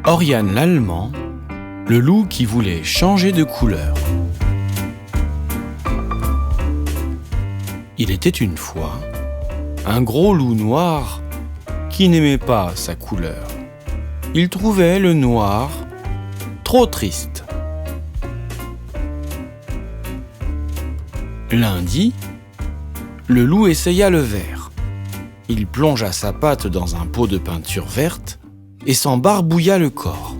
Oriane l'Allemand, le loup qui voulait changer de couleur. Il était une fois un gros loup noir qui n'aimait pas sa couleur. Il trouvait le noir trop triste. Lundi, le loup essaya le vert. Il plongea sa patte dans un pot de peinture verte et s'en barbouilla le corps.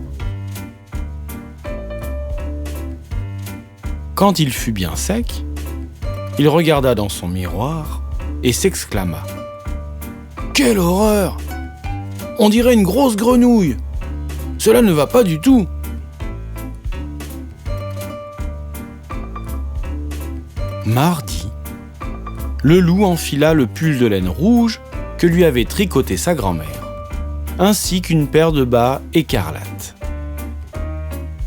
Quand il fut bien sec, il regarda dans son miroir et s'exclama : « Quelle horreur ! On dirait une grosse grenouille ! Cela ne va pas du tout !» Mardi, le loup enfila le pull de laine rouge que lui avait tricoté sa grand-mère, ainsi qu'une paire de bas écarlates.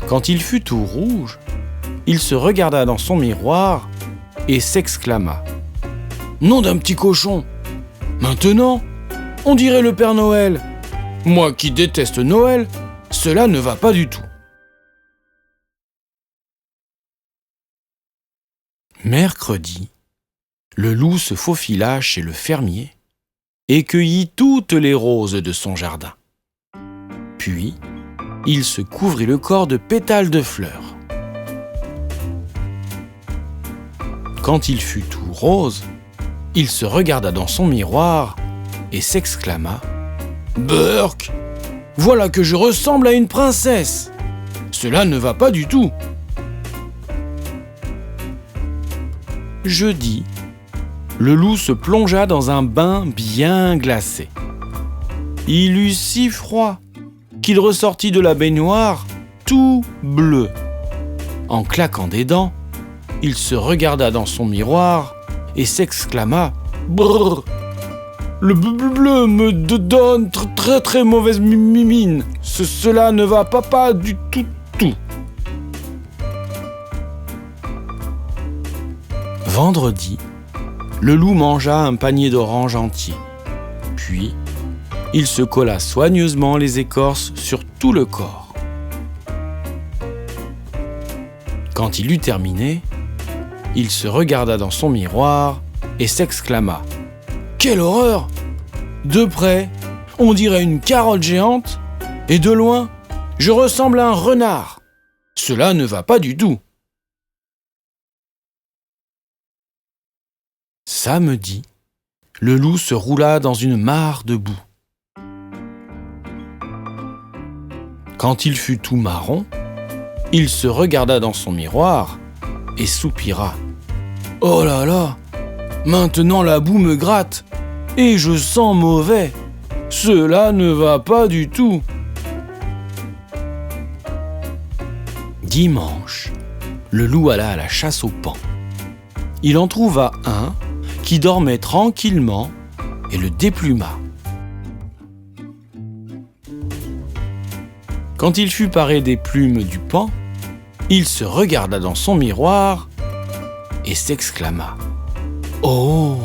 Quand il fut tout rouge, il se regarda dans son miroir et s'exclama : « Nom d'un petit cochon ! Maintenant, on dirait le Père Noël. Moi qui déteste Noël, cela ne va pas du tout. » Mercredi, le loup se faufila chez le fermier et cueillit toutes les roses de son jardin. Puis, il se couvrit le corps de pétales de fleurs. Quand il fut tout rose, il se regarda dans son miroir et s'exclama : « Burk, voilà que je ressemble à une princesse. Cela ne va pas du tout. » Jeudi, le loup se plongea dans un bain bien glacé. Il eut si froid qu'il ressortit de la baignoire tout bleu. En claquant des dents, il se regarda dans son miroir et s'exclama : « Brrr, le bleu me donne très très mauvaise mine. Cela ne va pas du tout. » Vendredi, le loup mangea un panier d'oranges entier. Puis, il se colla soigneusement les écorces sur tout le corps. Quand il eut terminé, il se regarda dans son miroir et s'exclama : « Quelle horreur ! De près, on dirait une carotte géante, et de loin, je ressemble à un renard. Cela ne va pas du tout. » Samedi, le loup se roula dans une mare de boue. Quand il fut tout marron, il se regarda dans son miroir et soupira : « Oh là là, maintenant la boue me gratte et je sens mauvais. Cela ne va pas du tout. » Dimanche, le loup alla à la chasse aux paons. Il en trouva un qui dormait tranquillement et le dépluma. Quand il fut paré des plumes du paon, il se regarda dans son miroir et s'exclama : « Oh,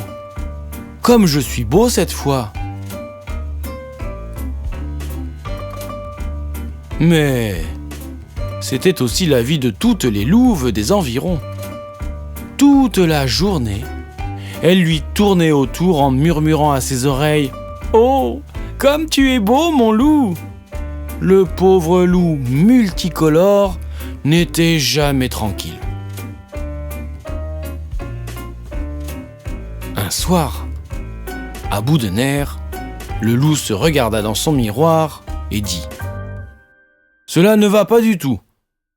comme je suis beau cette fois !» Mais c'était aussi l'avis de toutes les louves des environs. Toute la journée, elle lui tournait autour en murmurant à ses oreilles : « Oh, comme tu es beau, mon loup !» Le pauvre loup multicolore n'était jamais tranquille. Un soir, à bout de nerfs, le loup se regarda dans son miroir et dit : « Cela ne va pas du tout.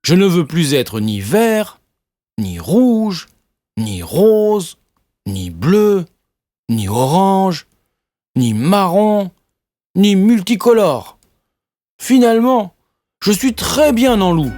Je ne veux plus être ni vert, ni rouge, ni rose, ni bleu, ni orange, ni marron, ni multicolore. Finalement, je suis très bien en loup.